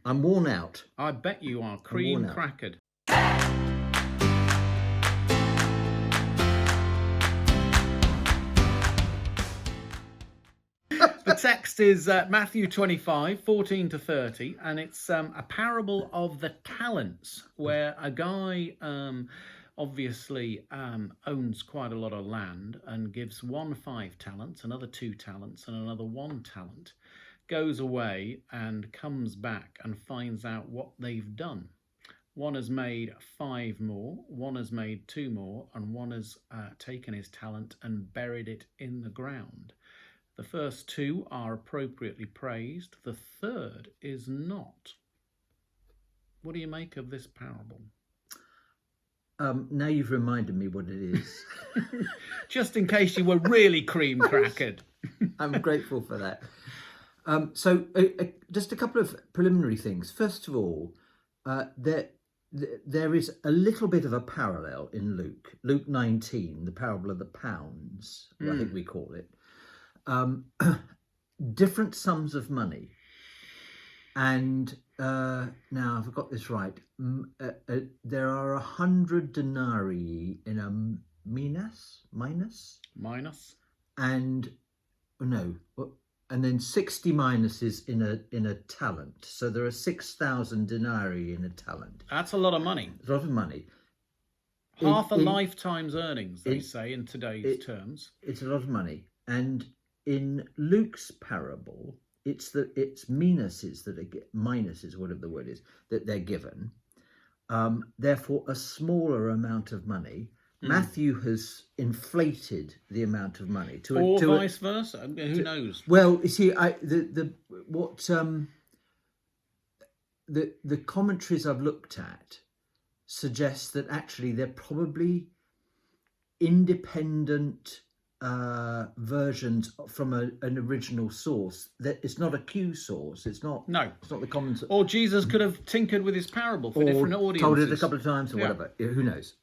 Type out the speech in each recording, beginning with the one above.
I'm worn out. I bet you are. worn Cream out. crackered. The text is Matthew 25, 14 to 30, and it's a parable of the talents, where a guy obviously owns quite a lot of land and gives one 5 talents, another 2 talents, and another 1 talent, goes away and comes back and finds out what they've done. One has made 5 more, one has made 2 more, and one has taken his talent and buried it in the ground. The first 2 are appropriately praised. The third is not. What do you make of this parable? Now you've reminded me what it is. Just in case you were really cream crackered. I'm grateful for that. So just a couple of preliminary things. First of all, there is a little bit of a parallel in Luke 19, the parable of the pounds, I think we call it. Different sums of money. And now I've got this right. There are 100 denarii in a minas, and then 60 minuses in a talent. So there are 6,000 denarii in a talent. That's a lot of money. It's a lot of money. Half a lifetime's earnings, they say, in today's terms. It's a lot of money. And in Luke's parable, it's minuses that are minuses, whatever the word is, that they're given. Therefore, a smaller amount of money. Matthew has inflated the amount of money or vice versa. Who knows? Well, you see, the commentaries I've looked at suggest that actually they're probably independent versions from an original source. That it's not a Q source. It's not the common source. Or Jesus could have tinkered with his parable for different audiences. Told it a couple of times or whatever. Who knows?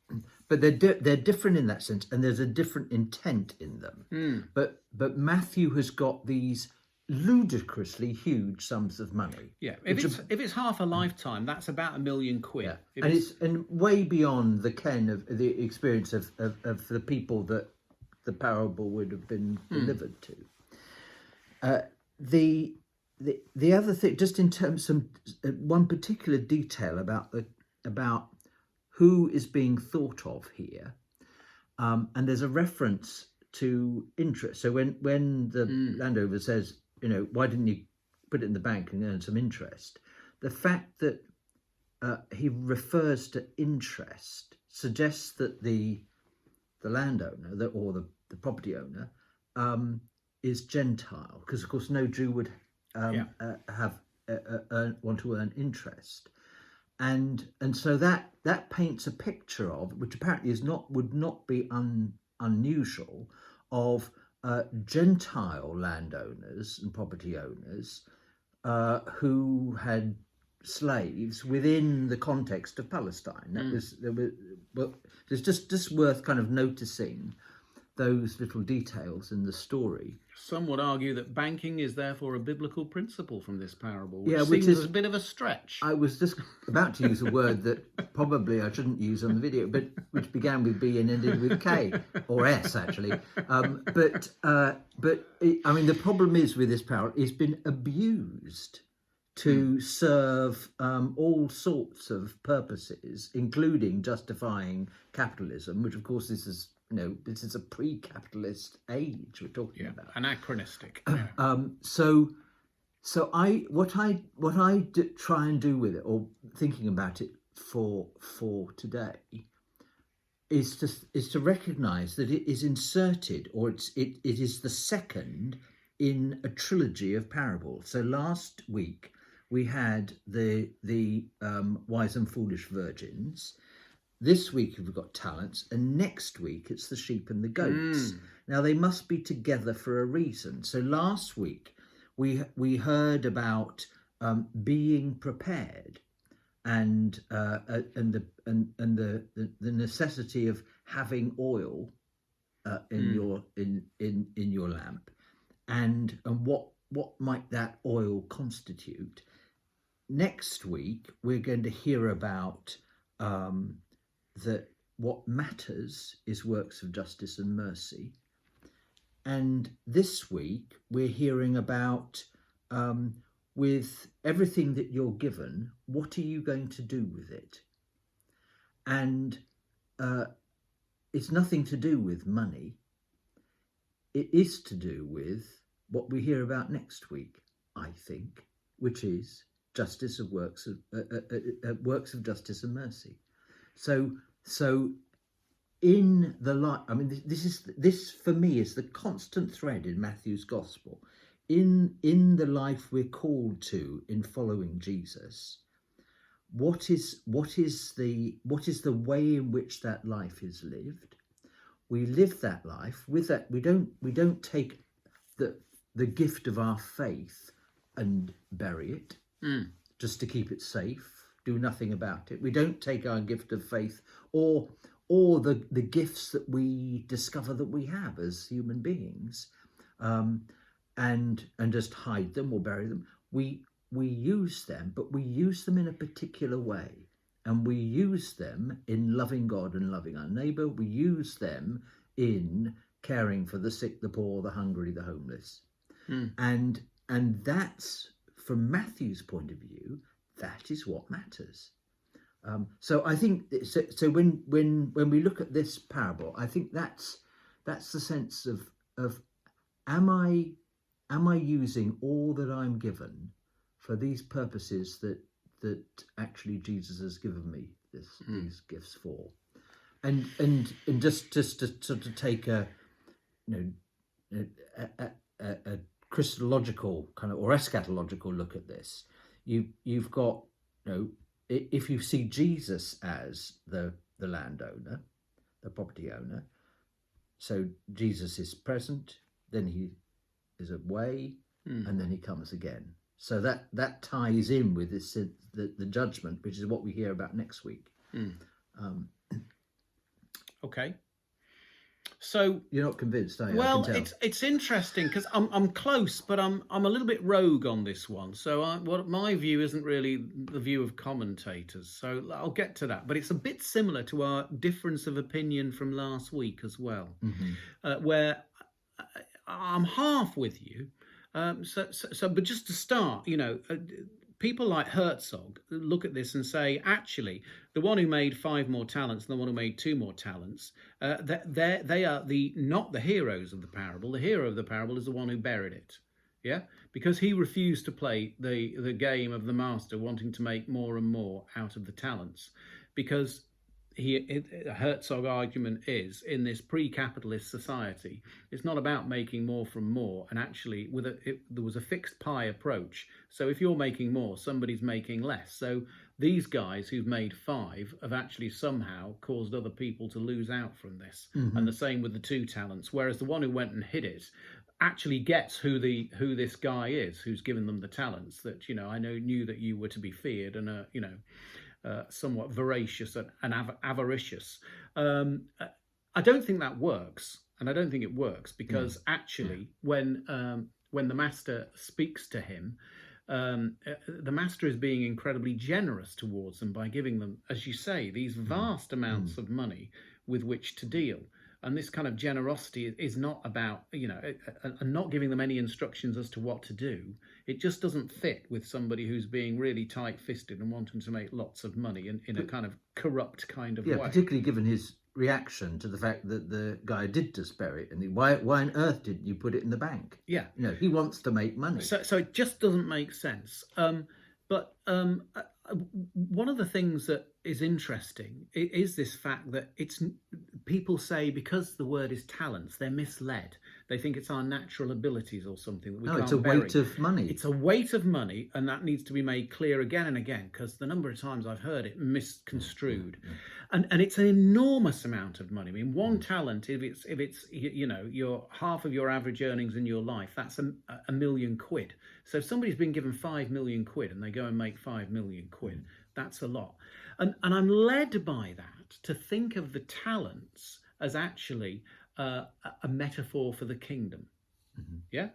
But they're different in that sense, and there's a different intent in them. But Matthew has got these ludicrously huge sums of money. Yeah, if it's half a lifetime, that's about £1 million. Yeah. It's way beyond the ken of the experience of the people that the parable would have been delivered to. The other thing, just in terms of one particular detail about who is being thought of here, and there's a reference to interest. So when the landowner says, why didn't you put it in the bank and earn some interest? The fact that he refers to interest suggests that the landowner or the property owner is Gentile, because of course no Jew would have want to earn interest, and so that paints a picture of, which apparently would not be unusual, of Gentile landowners and property owners who had slaves within the context of Palestine. It's just worth kind of noticing those little details in the story. Some would argue that banking is therefore a biblical principle from this parable, which seems a bit of a stretch. I was just about to use a word that probably I shouldn't use on the video, but which began with B and ended with K, or S actually. But the problem is with this parable, it's been abused to serve all sorts of purposes, including justifying capitalism, which of course this is a pre-capitalist age we're talking about. Anachronistic. So what I try and do with it, or thinking about it for today, is to recognise that it is inserted, or it is the second in a trilogy of parables. So last week we had the wise and foolish virgins. This week we've got talents, and next week it's the sheep and the goats. Now they must be together for a reason. So last week we heard about being prepared, and the necessity of having oil in your lamp, and what might that oil constitute. next week we're going to hear about that what matters is works of justice and mercy. And this week we're hearing about with everything that you're given, what are you going to do with it? And it's nothing to do with money. It is to do with what we hear about next week, I think, which is justice of works of justice and mercy. So in the light, I mean, this for me is the constant thread in Matthew's gospel. In the life we're called to in following Jesus, what is the way in which that life is lived? We live that life with that. We don't take the gift of our faith and bury it just to keep it safe. Do nothing about it. We don't take our gift of faith or the gifts that we discover that we have as human beings, and just hide them or bury them. We use them, but we use them in a particular way. And we use them in loving God and loving our neighbour. We use them in caring for the sick, the poor, the hungry, the homeless. And that's, from Matthew's point of view, that is what matters. So I think so when we look at this parable, I think that's the sense of am I using all that I'm given for these purposes that actually Jesus has given me these gifts for, and just to sort of take a Christological kind of or eschatological look at this, you've got if you see Jesus as the landowner, the property owner, so Jesus is present, then he is away, and then he comes again. So that ties in with this the judgment, which is what we hear about next week. Okay. So you're not convinced, are you? Well, it's interesting because I'm close, but I'm a little bit rogue on this one. So what my view isn't really the view of commentators. So I'll get to that, but it's a bit similar to our difference of opinion from last week as well, where I'm half with you. But just to start, people like Herzog look at this and say, actually, the one who made 5 more talents and the one who made 2 more talents, they are not the heroes of the parable. The hero of the parable is the one who buried it, yeah, because he refused to play the game of the master, wanting to make more and more out of the talents, because Herzog argument is, in this pre-capitalist society, it's not about making more from more, and actually there was a fixed pie approach. So if you're making more, somebody's making less. So these guys who've made 5 have actually somehow caused other people to lose out from this. And the same with the 2 talents, whereas the one who went and hid it actually gets who this guy is who's given them the talents, that I knew that you were to be feared and somewhat voracious and avaricious. I don't think that works, and I don't think it works because actually, when the master speaks to him, the master is being incredibly generous towards them by giving them, as you say, these vast amounts of money with which to deal. And this kind of generosity is not about, and not giving them any instructions as to what to do. It just doesn't fit with somebody who's being really tight-fisted and wanting to make lots of money in a kind of corrupt kind of way. Particularly given his reaction to the fact that the guy did just bury it, and why on earth didn't you put it in the bank? Yeah, he wants to make money. So it just doesn't make sense. But one of the things that is interesting is this fact that people say, because the word is talents, they're misled. They think it's our natural abilities or something that we can't it's a bury. weight of money. It's a weight of money, and that needs to be made clear again and again, because the number of times I've heard it misconstrued. And it's an enormous amount of money. I mean, 1 talent, if it's your half of your average earnings in your life, that's a million quid. So if somebody's been given 5 million quid and they go and make 5 million quid, that's a lot. And I'm led by that to think of the talents as actually a metaphor for the kingdom. Yeah?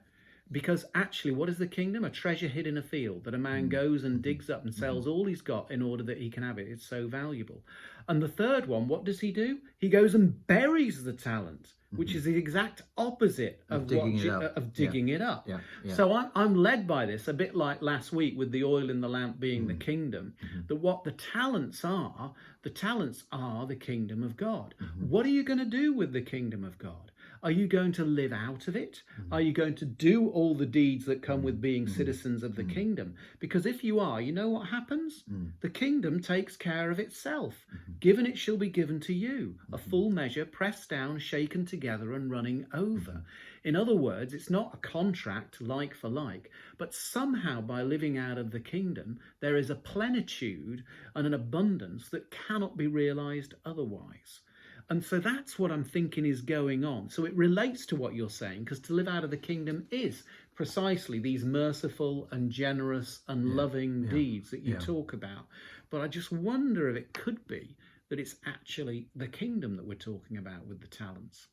Because actually, what is the kingdom? A treasure hid in a field that a man goes and digs up and sells all he's got in order that he can have it. It's so valuable. And the third one, what does he do? He goes and buries the talent, which is the exact opposite of digging it up. Yeah. So I'm led by this, a bit like last week with the oil in the lamp being the kingdom, that what the talents are the kingdom of God. What are you going to do with the kingdom of God? Are you going to live out of it? Are you going to do all the deeds that come with being citizens of the kingdom? Because if you are, you know what happens? The kingdom takes care of itself. Given it shall be given to you, a full measure, pressed down, shaken together and running over. In other words, it's not a contract like for like, but somehow by living out of the kingdom, there is a plenitude and an abundance that cannot be realized otherwise. And so that's what I'm thinking is going on. So it relates to what you're saying, because to live out of the kingdom is precisely these merciful and generous and loving deeds that you talk about. But I just wonder if it could be that it's actually the kingdom that we're talking about with the talents.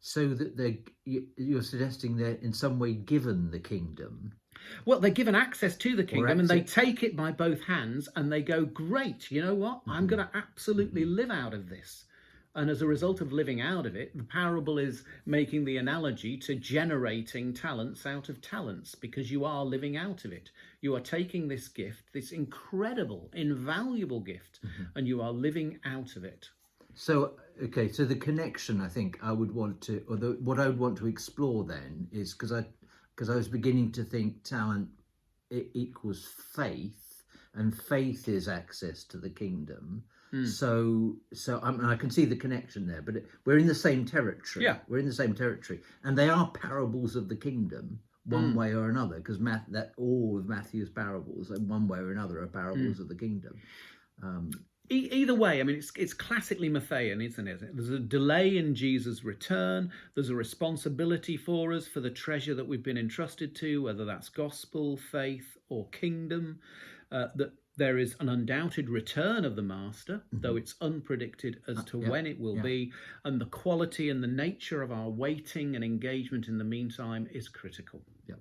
So that you're suggesting they're in some way given the kingdom. Well, they're given access to the kingdom and they take it by both hands and they go, great, you know what? I'm going to absolutely live out of this. And as a result of living out of it, the parable is making the analogy to generating talents out of talents, because you are living out of it. You are taking this gift, this incredible, invaluable gift, and you are living out of it. So, okay, so the connection I think I would want to, or what I would want to explore then is, because I was beginning to think talent equals faith, and faith is access to the kingdom. So I can see the connection there, but we're in the same territory. Yeah, we're in the same territory, and they are parables of the kingdom, one way or another. Because that all of Matthew's parables, in one way or another, are parables of the kingdom. Either way, I mean, it's classically Matthean, isn't it? There's a delay in Jesus' return. There's a responsibility for us for the treasure that we've been entrusted to, whether that's gospel, faith, or kingdom. That there is an undoubted return of the master, though it's unpredicted as to when it will be. And the quality and the nature of our waiting and engagement in the meantime is critical. Yeah.